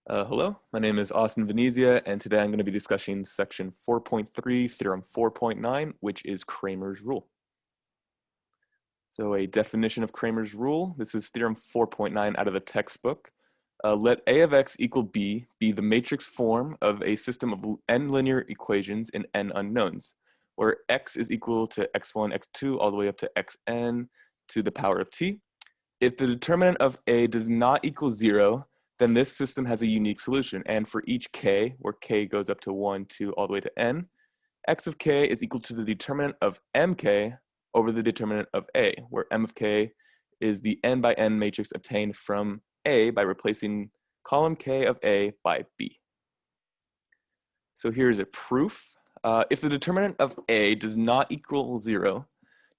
Hello, my name is Austin Venezia, and today I'm going to be discussing section 4.3, theorem 4.9, which is Cramer's rule. So a definition of Cramer's rule, this is theorem 4.9 out of the textbook. Let A of x equal B be the matrix form of a system of n linear equations in n unknowns, where x is equal to x1, x2, all the way up to xn to the power of t. If the determinant of A does not equal 0, then this system has a unique solution. And for each k, where k goes up to 1, 2, all the way to n, x of k is equal to the determinant of mk over the determinant of A, where m of k is the n by n matrix obtained from A by replacing column k of A by B. So here's a proof. If the determinant of A does not equal 0,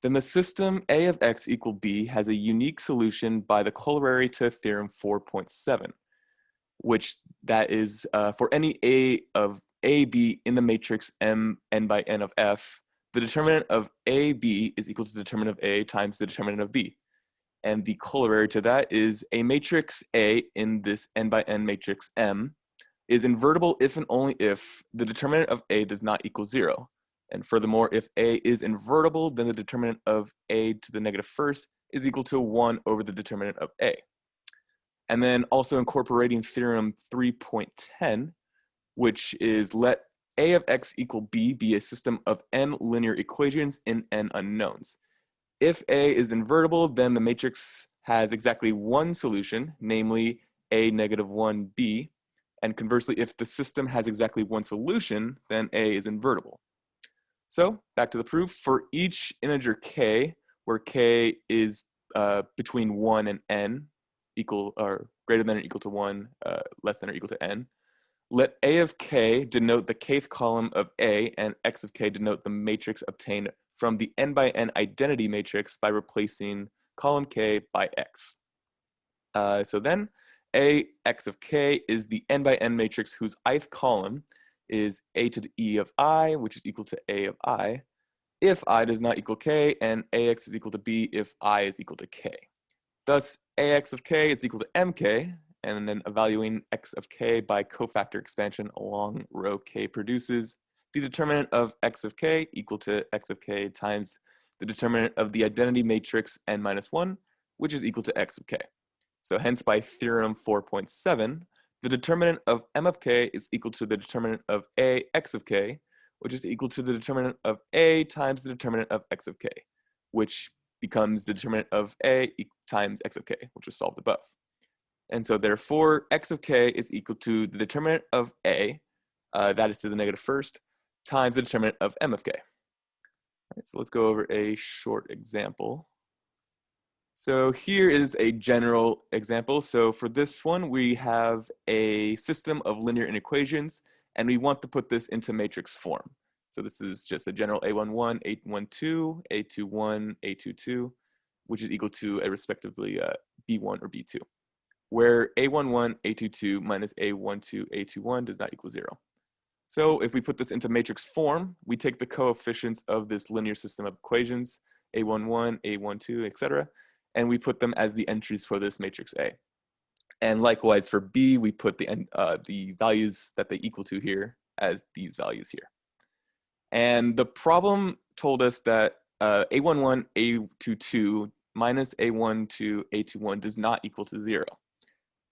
then the system A of x equal B has a unique solution by the corollary to theorem 4.7, which that is for any A of AB in the matrix M n by n of F, the determinant of AB is equal to the determinant of A times the determinant of B. And the corollary to that is a matrix A in this n by n matrix M is invertible if and only if the determinant of A does not equal 0. And furthermore, if A is invertible, then the determinant of A to the negative first is equal to 1 over the determinant of A. And then also incorporating theorem 3.10, which is let A of x equal B be a system of n linear equations in n unknowns. If A is invertible, then the matrix has exactly one solution, namely A negative 1B. And conversely, if the system has exactly one solution, then A is invertible. So back to the proof. For each integer k, where k is between 1 and n, equal or greater than or equal to 1, less than or equal to n, let A of k denote the kth column of A, and x of k denote the matrix obtained from the n by n identity matrix by replacing column k by x. So then A x of k is the n by n matrix whose ith column is a to the e of I, which is equal to a of I, if I does not equal k, and ax is equal to b if I is equal to k. Thus, ax of k is equal to mk, and then evaluating x of k by cofactor expansion along row k produces the determinant of x of k equal to x of k times the determinant of the identity matrix n minus 1, which is equal to x of k. So hence by theorem 4.7, the determinant of m of k is equal to the determinant of a x of k, which is equal to the determinant of a times the determinant of x of k, which becomes the determinant of a times x of k, which was solved above. And so therefore, x of k is equal to the determinant of a, that is to the negative first, times the determinant of m of k. All right, so let's go over a short example. So here is a general example. So for this one, we have a system of linear inequations, and we want to put this into matrix form. So this is just a general A11, A12, A21, A22, which is equal to a respectively B1 or B2, where A11, A22 minus A12, A21 does not equal 0. So if we put this into matrix form, we take the coefficients of this linear system of equations, A11, A12, etc., and we put them as the entries for this matrix A. And likewise for B, we put the values that they equal to here as these values here. And the problem told us that A11, A22 minus A12, A21 does not equal to 0.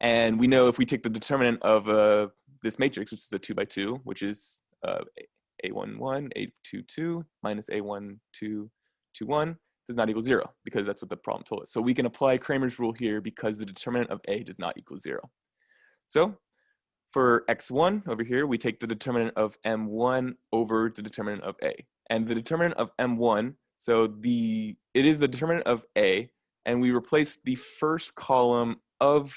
And we know if we take the determinant of this matrix, which is a 2 by 2, which is A11, A22 minus A12, 21, does not equal 0, because that's what the problem told us. So we can apply Cramer's rule here because the determinant of A does not equal 0. So for x1 over here, we take the determinant of m1 over the determinant of A. And the determinant of m1, so it is the determinant of A, and we replace the first column of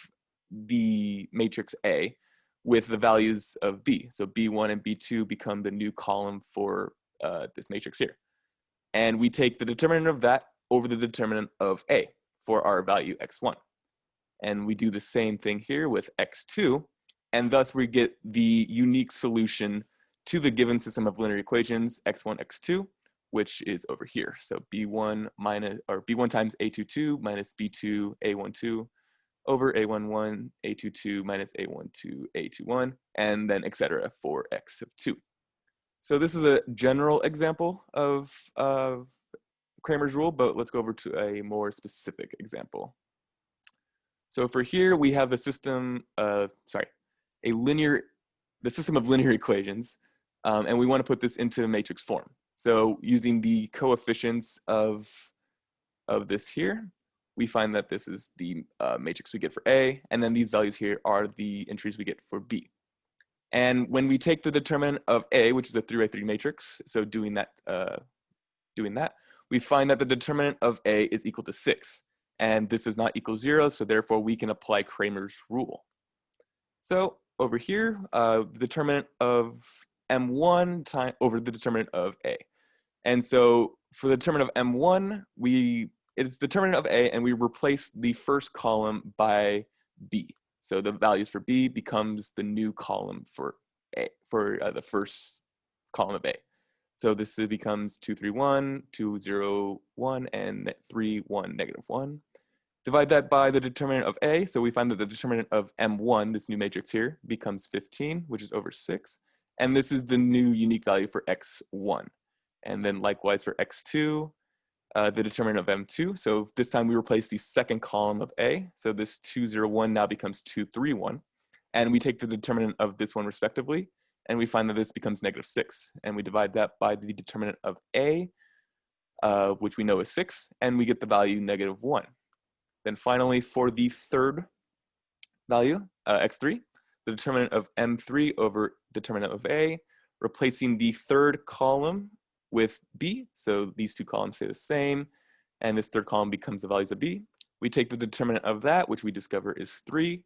the matrix A with the values of B. So B1 and B2 become the new column for this matrix here. And we take the determinant of that over the determinant of A for our value x1. And we do the same thing here with x2, and thus we get the unique solution to the given system of linear equations, x1, x2, which is over here. So B1 times A22 minus B2 A12 over A11, A22 minus A12, A21, and then etc. for x of 2. So this is a general example of Cramer's rule, but let's go over to a more specific example. So for here, we have the system, the system of linear equations, and we want to put this into matrix form. So using the coefficients of this here, we find that this is the matrix we get for A, and then these values here are the entries we get for B. And when we take the determinant of A, which is a 3x3 matrix, so doing that, we find that the determinant of A is equal to 6. And this is not equal 0, so therefore we can apply Cramer's rule. So over here, the determinant of M1 over the determinant of A. And so for the determinant of M1, it's the determinant of A, and we replace the first column by B. So the values for B becomes the new column for A, for the first column of A. So this becomes 2, 3, 1, 2, 0, 1, and 3, 1, negative 1. Divide that by the determinant of A. So we find that the determinant of M1, this new matrix here, becomes 15, which is over 6. And this is the new unique value for X1. And then likewise for X2, the determinant of M2. So this time we replace the second column of A. So this 2, 0, 1 now becomes 2, 3, 1. And we take the determinant of this one respectively, and we find that this becomes negative 6. And we divide that by the determinant of A, which we know is 6, and we get the value negative 1. Then finally, for the third value, X3, the determinant of M3 over determinant of A, replacing the third column with B, so these two columns stay the same, and this third column becomes the values of B. We take the determinant of that, which we discover is 3.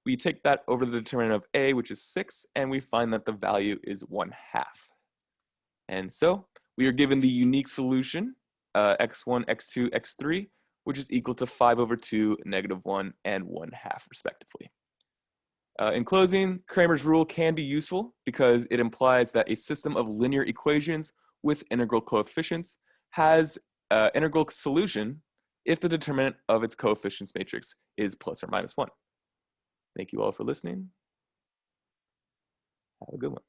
We take that over the determinant of A, which is 6, and we find that the value is 1/2. And so we are given the unique solution, x1, x2, x3, which is equal to 5/2, -1, and 1/2 respectively. In closing, Cramer's rule can be useful because it implies that a system of linear equations with integral coefficients has an integral solution if the determinant of its coefficients matrix is ±1. Thank you all for listening. Have a good one.